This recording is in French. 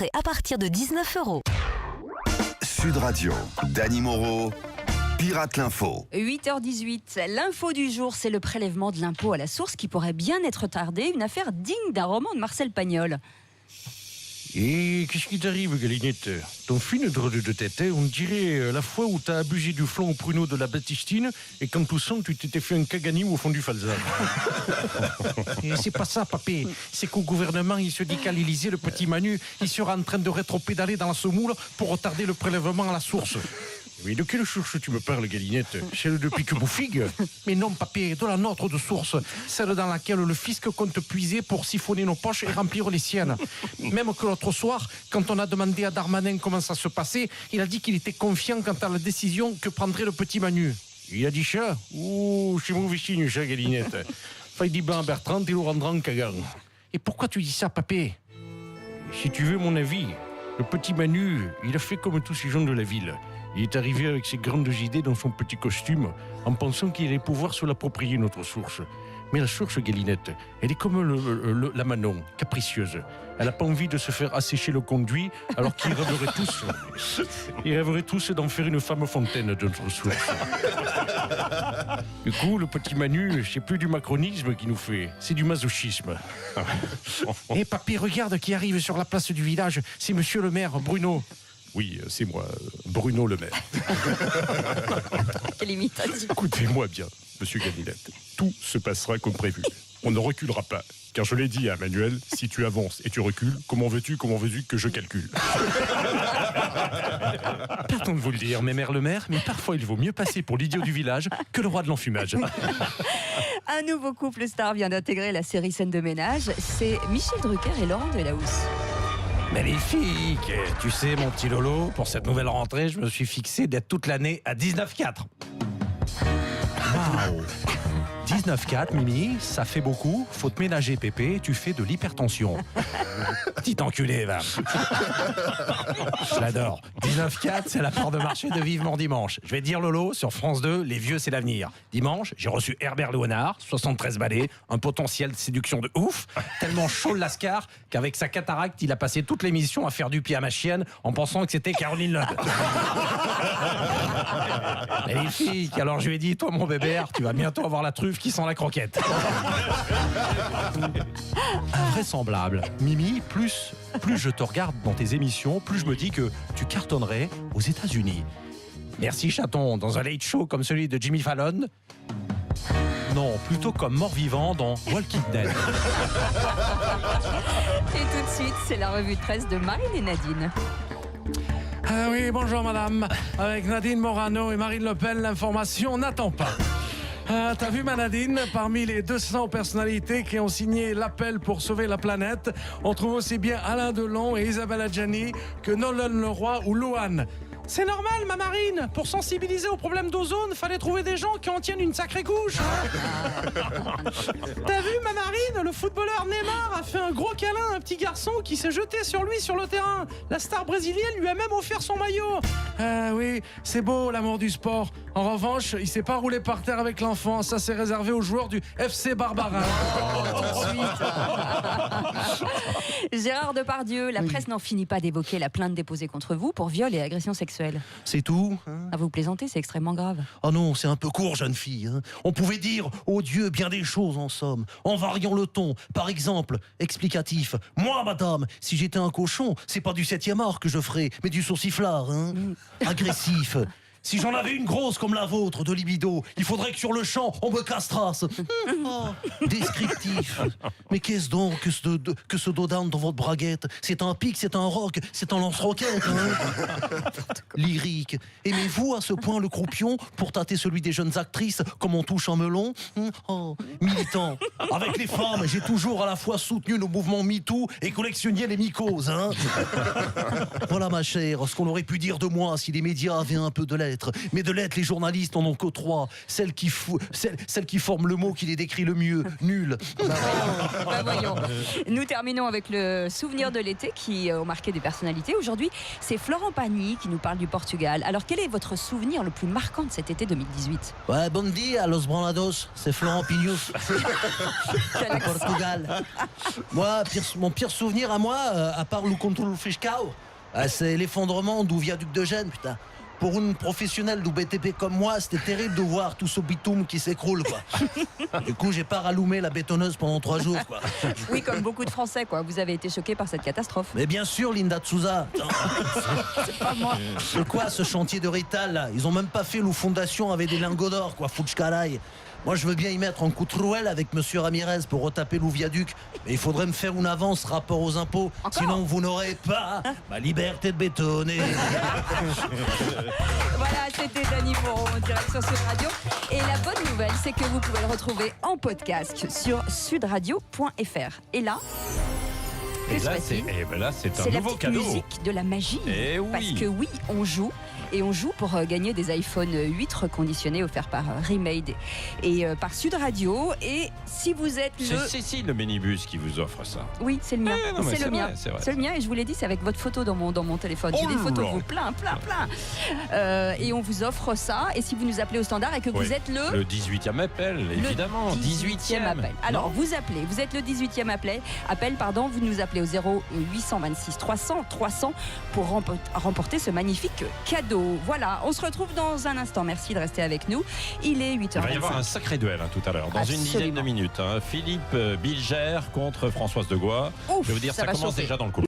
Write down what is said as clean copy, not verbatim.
À partir de 19 €. Sud Radio, Dany Moreau, Pirate l'Info. 8h18, l'info du jour, c'est le prélèvement de l'impôt à la source qui pourrait bien être tardé, une affaire digne d'un roman de Marcel Pagnol. Et qu'est-ce qui t'arrive, Galinette? Ton fine drôle de tête, on dirait la fois où t'as abusé du flan au pruneau de la Baptistine et qu'en toussant, tu t'étais fait un cagani au fond du falzar. Et c'est pas ça, papé. C'est qu'au gouvernement, il se dit qu'à l'Élysée, le petit Manu, il sera en train de rétropédaler dans la semoule pour retarder le prélèvement à la source. Oui, de quelle source tu me parles, Galinette? Celle de Pique-Bouffigue? Mais non, papé, de la nôtre de source. Celle dans laquelle le fisc compte puiser pour siphonner nos poches et remplir les siennes. Même que l'autre soir, quand on a demandé à Darmanin comment ça se passait, il a dit qu'il était confiant quant à la décision que prendrait le petit Manu. Il a dit ça? Ouh, c'est mauvais signe, ça, Galinette. Faille dit blanc à Bertrand et le rendra en cagan. Et pourquoi tu dis ça, papé? Si tu veux mon avis, le petit Manu, il a fait comme tous ces gens de la ville. Il est arrivé avec ses grandes idées dans son petit costume, en pensant qu'il allait pouvoir se l'approprier, notre source. Mais la source, Galinette, elle est comme la Manon, capricieuse. Elle n'a pas envie de se faire assécher le conduit, alors qu'ils rêveraient tous d'en faire une femme fontaine de notre source. Du coup, le petit Manu, c'est plus du macronisme qu'il nous fait, c'est du masochisme. Eh papy, regarde qui arrive sur la place du village, c'est monsieur le maire, Bruno. Oui, c'est moi, Bruno Le Maire. Quelle imitation. Écoutez-moi bien, monsieur Galinette. Tout se passera comme prévu. On ne reculera pas. Car je l'ai dit à Manuel, si tu avances et tu recules, comment veux-tu que je calcule? Pardon de vous le dire, mes mères le maire, mais parfois il vaut mieux passer pour l'idiot du village que le roi de l'enfumage. Un nouveau couple star vient d'intégrer la série Scène de ménage, c'est Michel Drucker et Laurent Delahousse. Magnifique! Tu sais, mon petit Lolo, pour cette nouvelle rentrée, je me suis fixé d'être toute l'année à 19,4. Waouh! 19,4, Mimi, ça fait beaucoup. Faut te ménager, Pépé, tu fais de l'hypertension. Petit enculé, va. Je l'adore. 19,4, c'est la part de marché de Vivement Dimanche. Je vais te dire, Lolo, sur France 2, les vieux, c'est l'avenir. Dimanche, j'ai reçu Herbert Léonard, 73 balais, un potentiel de séduction de ouf, tellement chaud le lascar qu'avec sa cataracte, il a passé toute l'émission à faire du pied à ma chienne en pensant que c'était Caroline Loeb. Magnifique. Alors je lui ai dit, toi mon bébé, tu vas bientôt avoir la truffe qui sent la croquette. Invraisemblable. Mimi, plus je te regarde dans tes émissions, plus je me dis que tu cartonnerais aux États-Unis. Merci chaton, dans un late show comme celui de Jimmy Fallon. Non, plutôt comme mort-vivant dans Walking Dead. Et tout de suite, c'est la revue de presse de Marine et Nadine. Ah oui, bonjour madame. Avec Nadine Morano et Marine Le Pen, l'information n'attend pas. T'as vu ma Nadine? Parmi les 200 personnalités qui ont signé l'appel pour sauver la planète, on trouve aussi bien Alain Delon et Isabelle Adjani que Nolan Leroy ou Louane. C'est normal, ma Marine. Pour sensibiliser aux problèmes d'ozone, fallait trouver des gens qui en tiennent une sacrée couche. T'as vu, ma Marine? Le footballeur Neymar a fait un gros câlin à un petit garçon qui s'est jeté sur lui sur le terrain. La star brésilienne lui a même offert son maillot. Oui, c'est beau, l'amour du sport. En revanche, il s'est pas roulé par terre avec l'enfant. Ça, c'est réservé aux joueurs du FC Barbarin. Gérard Depardieu, la presse n'en finit pas d'évoquer la plainte déposée contre vous pour viol et agression sexuelle. C'est tout, hein? À vous plaisanter, c'est extrêmement grave. Oh non, c'est un peu court, jeune fille. Hein. On pouvait dire, oh Dieu, bien des choses en somme, en variant le ton. Par exemple, explicatif. Moi, madame, si j'étais un cochon, c'est pas du 7e art que je ferais, mais du sauciflard. Hein. Agressif. Si j'en avais une grosse comme la vôtre de libido, il faudrait que sur le champ, on me castrasse. Oh, descriptif. Mais qu'est-ce donc que ce dodane dans votre braguette? C'est un pic, c'est un roc, c'est un lance-roquette. Hein. Lyrique. Aimez-vous à ce point le croupion pour tâter celui des jeunes actrices comme on touche un melon? Oh, militant. Avec les femmes, j'ai toujours à la fois soutenu le mouvement MeToo et collectionné les mycoses. Hein. Voilà ma chère, ce qu'on aurait pu dire de moi si les médias avaient un peu de l'air. lettres. Mais de lettres, les journalistes en ont que 3. Celle qui forme le mot qui les décrit le mieux. Nul. Bah voyons. Nous terminons avec le souvenir de l'été qui ont marqué des personnalités. Aujourd'hui, c'est Florent Pagny qui nous parle du Portugal. Alors, quel est votre souvenir le plus marquant de cet été 2018? Ouais, bon dia, Los Branados. C'est Florent Pignous. Quel Au Portugal. Moi, mon pire souvenir à moi, à part le contrôle fiscal, c'est l'effondrement du viaduc de Gênes, putain. Pour une professionnelle du BTP comme moi, c'était terrible de voir tout ce bitume qui s'écroule, quoi. Du coup, j'ai pas rallumé la bétonneuse pendant 3 jours, quoi. Oui, comme beaucoup de Français, quoi. Vous avez été choqué par cette catastrophe. Mais bien sûr, Linda de Souza. C'est pas moi. C'est quoi ce chantier de Rital, là? Ils ont même pas fait l'eau fondation avec des lingots d'or, quoi. Fouchkalaï. Moi, je veux bien y mettre un coup de rouelle avec Monsieur Ramirez pour retaper le viaduc, mais il faudrait me faire une avance rapport aux impôts. Encore? Sinon, vous n'aurez pas ma liberté de bétonner. Voilà, c'était Dany Moreau en direct sur Sud Radio. Et la bonne nouvelle, c'est que vous pouvez le retrouver en podcast sur sudradio.fr. Et là, que se passe-t-il? C'est un C'est la nouveau petite cadeau. musique de la magie. Eh oui. Parce que oui, on joue. Et on joue pour gagner des iPhone 8 reconditionnés offerts par Remade et par Sud Radio. Et si vous êtes C'est le... Cécile, le minibus, qui vous offre ça. Oui, c'est le mien. non, mais C'est c'est le mien. vrai, c'est vrai. C'est le mien et je vous l'ai dit, c'est avec votre photo dans mon téléphone. J'ai Oh des photos là. de vous plein. Et on vous offre ça. Et si vous nous appelez au standard et que vous Oui. êtes le... Le 18e appel, évidemment. Le 18e appel. Alors, vous appelez, vous êtes le 18e appel, vous nous appelez au 0826 300 300 pour remporter ce magnifique cadeau. Voilà, on se retrouve dans un instant. Merci de rester avec nous. Il est 8h25. Il va y avoir un sacré duel tout à l'heure, dans une dizaine Absolument. de minutes. Philippe Bilger contre Françoise Degois. Ouf, Je vais vous dire, ça va commence chauffer. déjà dans le coup.